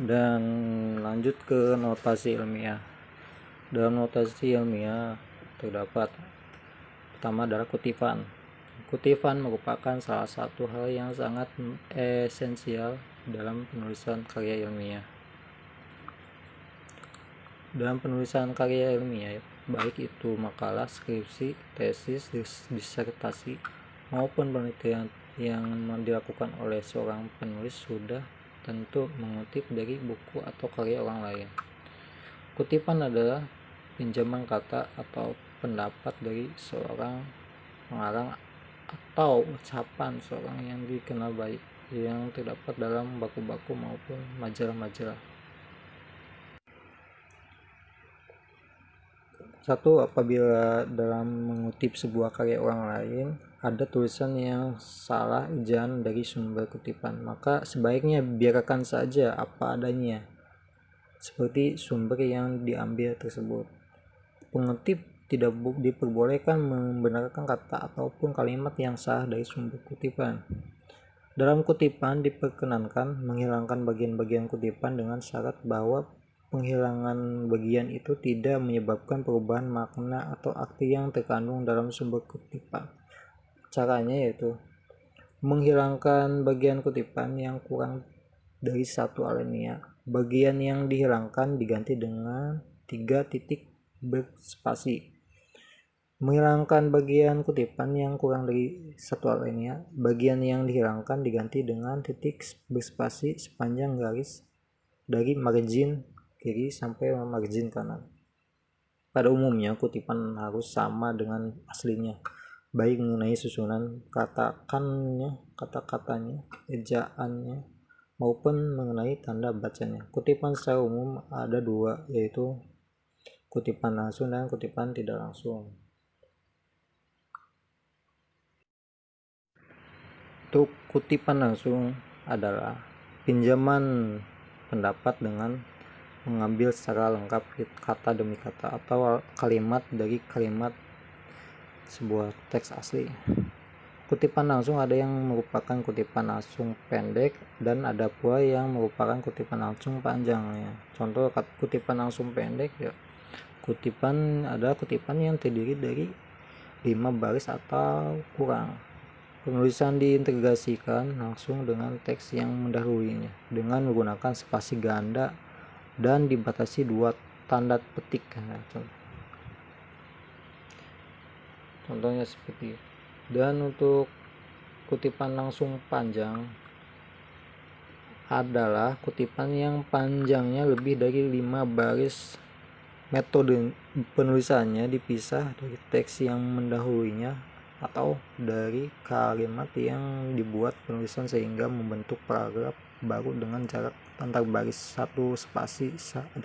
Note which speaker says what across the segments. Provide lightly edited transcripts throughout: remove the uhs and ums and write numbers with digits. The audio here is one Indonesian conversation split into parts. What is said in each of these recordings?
Speaker 1: Dan lanjut ke notasi ilmiah. Dalam notasi ilmiah terdapat pertama adalah kutipan. Kutipan merupakan salah satu hal yang sangat esensial dalam penulisan karya ilmiah. Dalam penulisan karya ilmiah, baik itu makalah, skripsi, tesis, disertasi, maupun penelitian yang dilakukan oleh seorang penulis sudah tentu mengutip dari buku atau karya orang lain. Kutipan adalah pinjaman kata atau pendapat dari seorang pengarang atau ucapan seorang yang dikenal baik yang terdapat dalam baku-baku maupun majalah-majalah. Satu, apabila dalam mengutip sebuah karya orang lain ada tulisan yang salah ejaan dari sumber kutipan, maka sebaiknya biarkan saja apa adanya seperti sumber yang diambil tersebut. Pengutip tidak diperbolehkan membenarkan kata ataupun kalimat yang salah dari sumber kutipan. Dalam kutipan diperkenankan menghilangkan bagian-bagian kutipan dengan syarat bahwa penghilangan bagian itu tidak menyebabkan perubahan makna atau arti yang terkandung dalam sumber kutipan. Caranya yaitu menghilangkan bagian kutipan yang kurang dari satu alinea. Bagian yang dihilangkan diganti dengan 3 titik berspasi. Menghilangkan bagian kutipan yang kurang dari satu alinea. Bagian yang dihilangkan diganti dengan titik berspasi sepanjang garis dari margin kiri sampai margin kanan. Pada umumnya kutipan harus sama dengan aslinya, baik mengenai susunan kata-katanya, ejaannya, maupun mengenai tanda bacanya. Kutipan secara umum ada dua, yaitu kutipan langsung dan kutipan tidak langsung. Untuk kutipan langsung adalah pinjaman pendapat dengan mengambil secara lengkap kata demi kata atau kalimat dari kalimat sebuah teks asli. Kutipan langsung ada yang merupakan kutipan langsung pendek dan ada pula yang merupakan kutipan langsung panjang. Contoh kutipan langsung pendek ya, kutipan yang terdiri dari 5 baris atau kurang. Penulisan diintegrasikan langsung dengan teks yang mendahulunya dengan menggunakan spasi ganda dan dibatasi 2 tanda petik. Contohnya seperti itu. Dan untuk kutipan langsung panjang adalah kutipan yang panjangnya lebih dari 5 baris. Metode penulisannya dipisah dari teks yang mendahulunya atau dari kalimat yang dibuat penulisan sehingga membentuk paragraf baru dengan jarak antar baris 1 spasi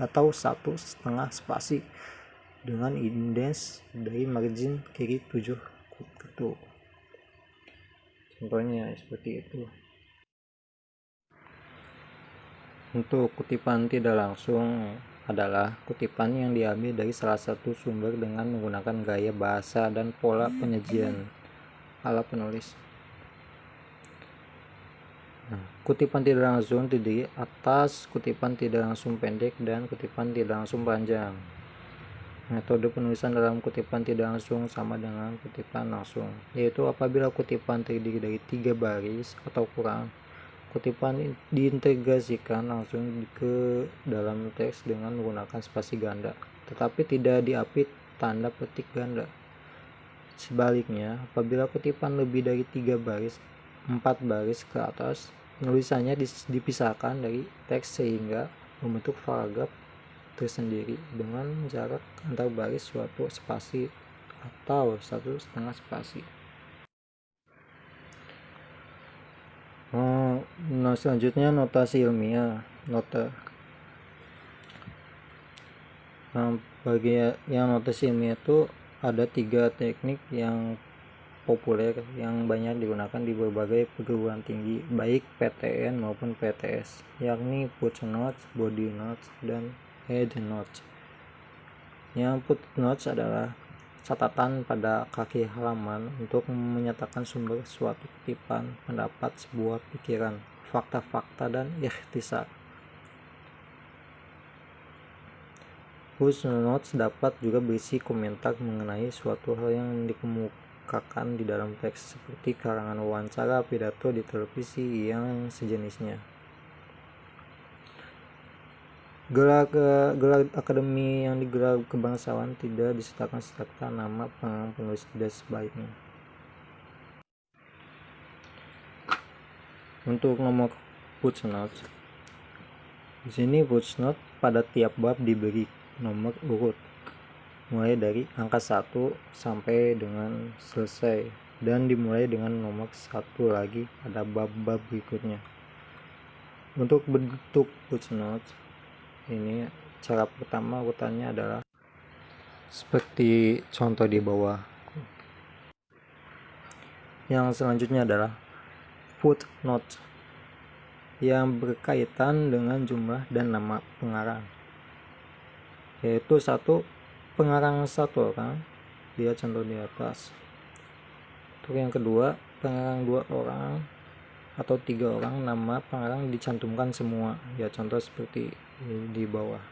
Speaker 1: atau 1,5 spasi dengan indeks dari margin kiri 7 kutu. Contohnya seperti itu. Untuk kutipan tidak langsung adalah kutipan yang diambil dari salah satu sumber dengan menggunakan gaya bahasa dan pola penyajian ala penulis. Kutipan tidak langsung terdiri atas kutipan tidak langsung pendek dan kutipan tidak langsung panjang. Metode penulisan dalam kutipan tidak langsung sama dengan kutipan langsung, yaitu apabila kutipan terdiri dari 3 baris atau kurang, kutipan diintegrasikan langsung ke dalam teks dengan menggunakan spasi ganda, tetapi tidak diapit tanda petik ganda. Sebaliknya, apabila kutipan lebih dari 3 baris, 4 baris ke atas, penulisannya dipisahkan dari teks sehingga membentuk paragraf tersendiri dengan jarak antar baris suatu spasi atau 1,5 spasi. Selanjutnya notasi ilmiah. Bagian notasi ilmiah itu ada 3 teknik yang populer yang banyak digunakan di berbagai perguruan tinggi baik PTN maupun PTS, yakni footnotes, body notes, dan headnotes. Yang footnotes adalah catatan pada kaki halaman untuk menyatakan sumber suatu kutipan, pendapat, sebuah pikiran, fakta-fakta, dan ikhtisar. Footnotes dapat juga berisi komentar mengenai suatu hal yang dikemukakan di dalam teks, seperti karangan wawancara, pidato di televisi, yang sejenisnya. Gelar akademi yang digelar kebangsaan tidak disertakan serta nama pengarang penulis, tidak sebaiknya. Untuk nomor footnotes, di sini footnote pada tiap bab diberi nomor urut mulai dari angka 1 sampai dengan selesai, dan dimulai dengan nomor 1 lagi pada bab-bab berikutnya. Untuk bentuk footnotes ini, cara pertama urutannya adalah seperti contoh di bawah. Yang selanjutnya adalah footnote yang berkaitan dengan jumlah dan nama pengarang, yaitu satu pengarang 1 orang, dia contoh di atas. Untuk yang kedua, pengarang 2 orang atau 3 orang, nama pengarang dicantumkan semua, ya contoh seperti di bawah.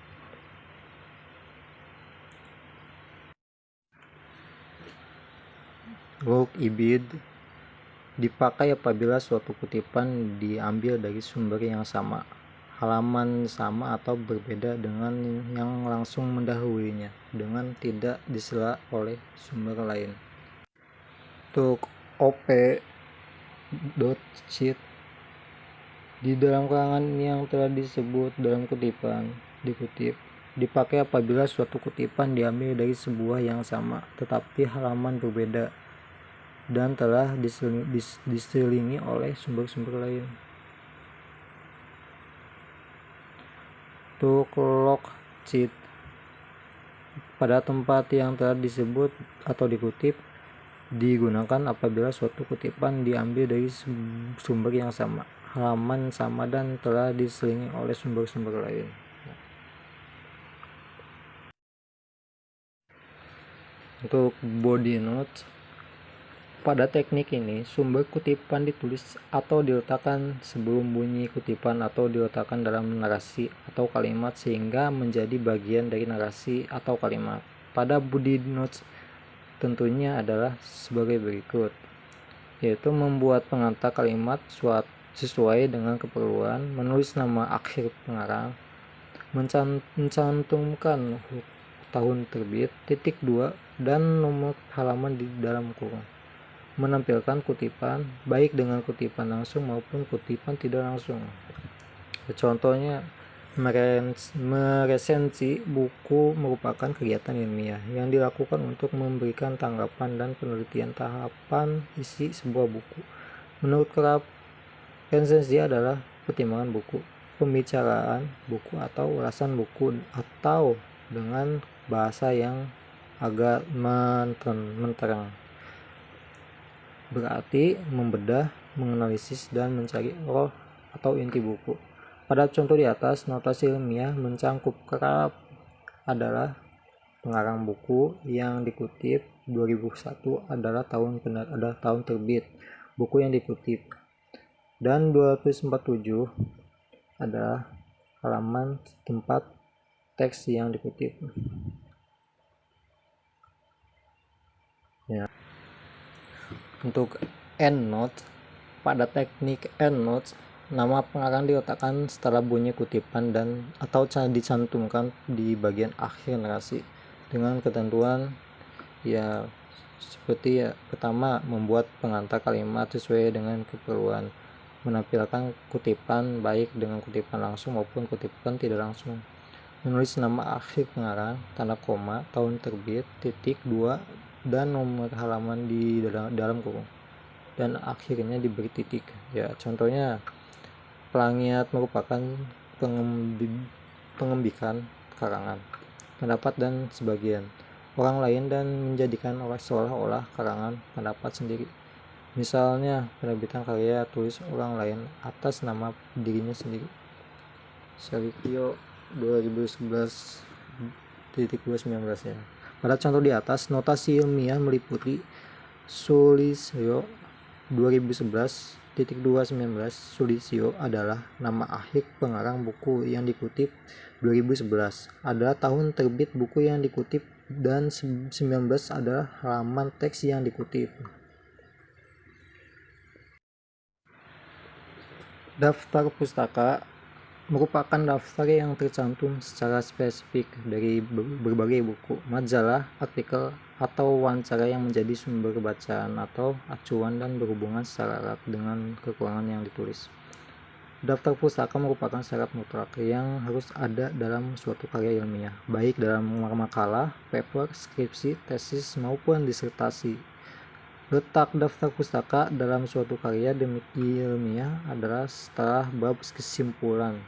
Speaker 1: Look ibid dipakai apabila suatu kutipan diambil dari sumber yang sama, halaman sama atau berbeda dengan yang langsung mendahulunya, dengan tidak disela oleh sumber lain. Untuk op.sheet di dalam karangan yang telah disebut dalam kutipan dikutip dipakai apabila suatu kutipan diambil dari sebuah yang sama tetapi halaman berbeda dan telah diselingi oleh sumber-sumber lain. Untuk log sheet pada tempat yang telah disebut atau dikutip digunakan apabila suatu kutipan diambil dari sumber yang sama, halaman sama, dan telah diselingi oleh sumber-sumber lain. Untuk body note, pada teknik ini sumber kutipan ditulis atau diletakkan sebelum bunyi kutipan atau diletakkan dalam narasi atau kalimat sehingga menjadi bagian dari narasi atau kalimat. Pada body notes tentunya adalah sebagai berikut, yaitu membuat pengantar kalimat sesuai dengan keperluan, menulis nama akhir pengarang, mencantumkan tahun terbit, titik 2, dan nomor halaman di dalam kurung, menampilkan kutipan baik dengan kutipan langsung maupun kutipan tidak langsung. Contohnya, meresensi buku merupakan kegiatan ilmiah yang dilakukan untuk memberikan tanggapan dan penelitian tahapan isi sebuah buku. Menurut Kerap, resensi adalah pertimbangan buku, pembicaraan buku atau ulasan buku, atau dengan bahasa yang agak menterang, berarti membedah, menganalisis, dan mencari roh atau inti buku. Pada contoh di atas, notasi ilmiah mencangkup Kerap adalah pengarang buku yang dikutip 2001 adalah tahun terbit buku yang dikutip, dan 247 adalah halaman tempat teks yang dikutip. Ya. Untuk endnote, pada teknik endnote, nama pengarang diletakkan setelah bunyi kutipan dan atau dicantumkan di bagian akhir narasi dengan ketentuan ya seperti pertama, membuat pengantar kalimat sesuai dengan keperluan, menampilkan kutipan baik dengan kutipan langsung maupun kutipan tidak langsung, menulis nama akhir pengarang, tanda koma, tahun terbit, titik 2, dan nomor halaman di dalam kurung, dan akhirnya diberi titik. Ya, contohnya Pelangiat merupakan pengembikan karangan, pendapat, dan sebagian orang lain, dan menjadikan seolah-olah karangan pendapat sendiri. Misalnya, penerbitan karya tulis orang lain atas nama dirinya sendiri. Sergio 2011-219 ya. Pada contoh di atas, notasi ilmiah meliputi sulisyo, 2011.219 Sulistyo adalah nama akhir pengarang buku yang dikutip. 2011 adalah tahun terbit buku yang dikutip, dan 19 adalah halaman teks yang dikutip. Daftar pustaka merupakan daftar yang tercantum secara spesifik dari berbagai buku, majalah, artikel, atau wawancara yang menjadi sumber bacaan atau acuan dan berhubungan secara erat dengan kekurangan yang ditulis. Daftar pustaka merupakan syarat mutlak yang harus ada dalam suatu karya ilmiah, baik dalam makalah, paper, skripsi, tesis, maupun disertasi. Letak daftar pustaka dalam suatu karya ilmiah adalah setelah bab kesimpulan.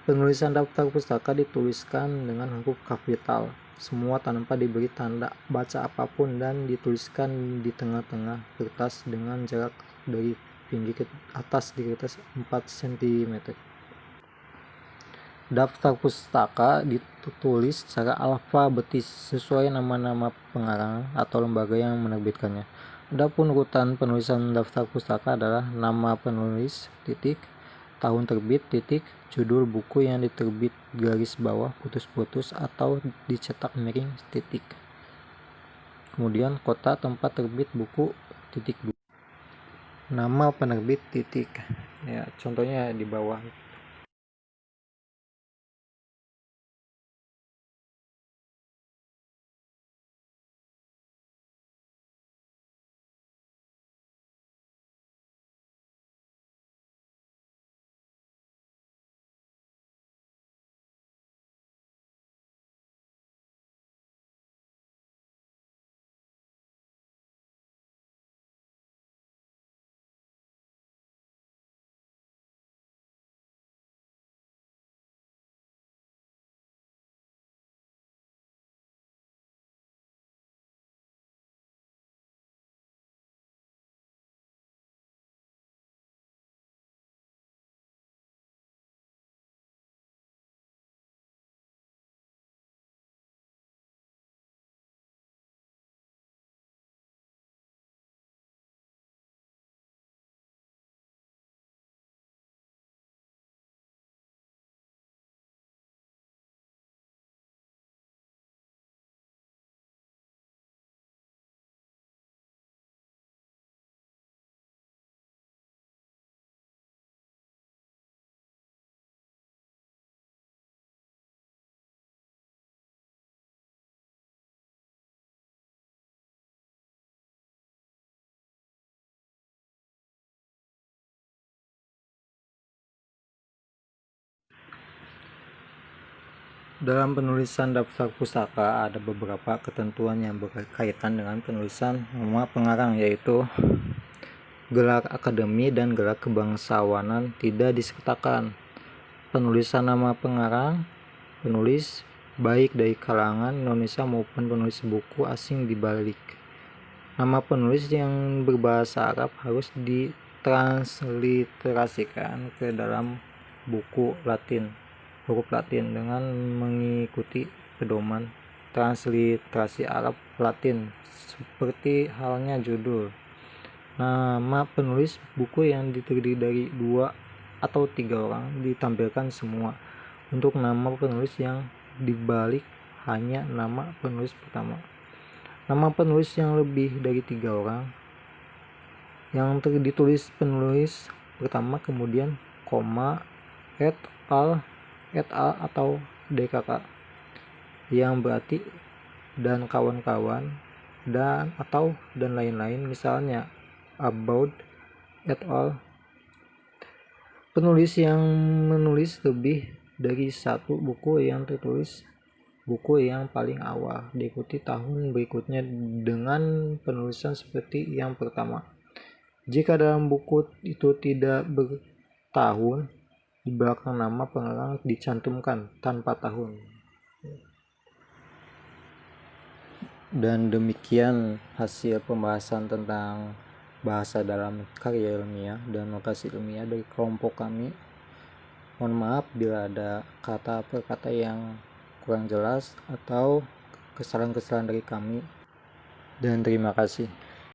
Speaker 1: Penulisan daftar pustaka dituliskan dengan huruf kapital semua tanpa diberi tanda baca apapun, dan dituliskan di tengah-tengah kertas dengan jarak dari pinggir ke atas di kertas 4 cm. Daftar pustaka ditulis secara alfabetis sesuai nama-nama pengarang atau lembaga yang menerbitkannya. Adapun urutan penulisan daftar pustaka adalah nama penulis, titik, tahun terbit, titik, judul buku yang diterbit garis bawah putus-putus atau dicetak miring, titik. Kemudian kota tempat terbit buku, titik, nama penerbit, titik. Ya, contohnya di bawah. Dalam penulisan daftar pustaka ada beberapa ketentuan yang berkaitan dengan penulisan nama pengarang, yaitu gelar akademi dan gelar kebangsawanan tidak disertakan. Penulisan nama pengarang penulis baik dari kalangan Indonesia maupun penulis buku asing dibalik. Nama penulis yang berbahasa Arab harus ditransliterasikan ke dalam buku Latin, huruf Latin, dengan mengikuti pedoman transliterasi Arab Latin, seperti halnya judul. Nama penulis buku yang terdiri dari 2 atau 3 orang ditampilkan semua. Untuk nama penulis yang dibalik hanya nama penulis pertama. Nama penulis yang lebih dari 3 orang yang ditulis penulis pertama, kemudian koma, et al atau DKK, yang berarti dan kawan-kawan, dan atau dan lain-lain, misalnya about, et al. Penulis yang menulis lebih dari satu buku yang tertulis buku yang paling awal diikuti tahun berikutnya dengan penulisan seperti yang pertama. Jika dalam buku itu tidak bertahun, di belakang nama pengarang dicantumkan tanpa tahun. Dan demikian hasil pembahasan tentang bahasa dalam karya ilmiah dan notasi ilmiah dari kelompok kami. Mohon maaf bila ada kata per kata yang kurang jelas atau kesalahan-kesalahan dari kami, dan terima kasih.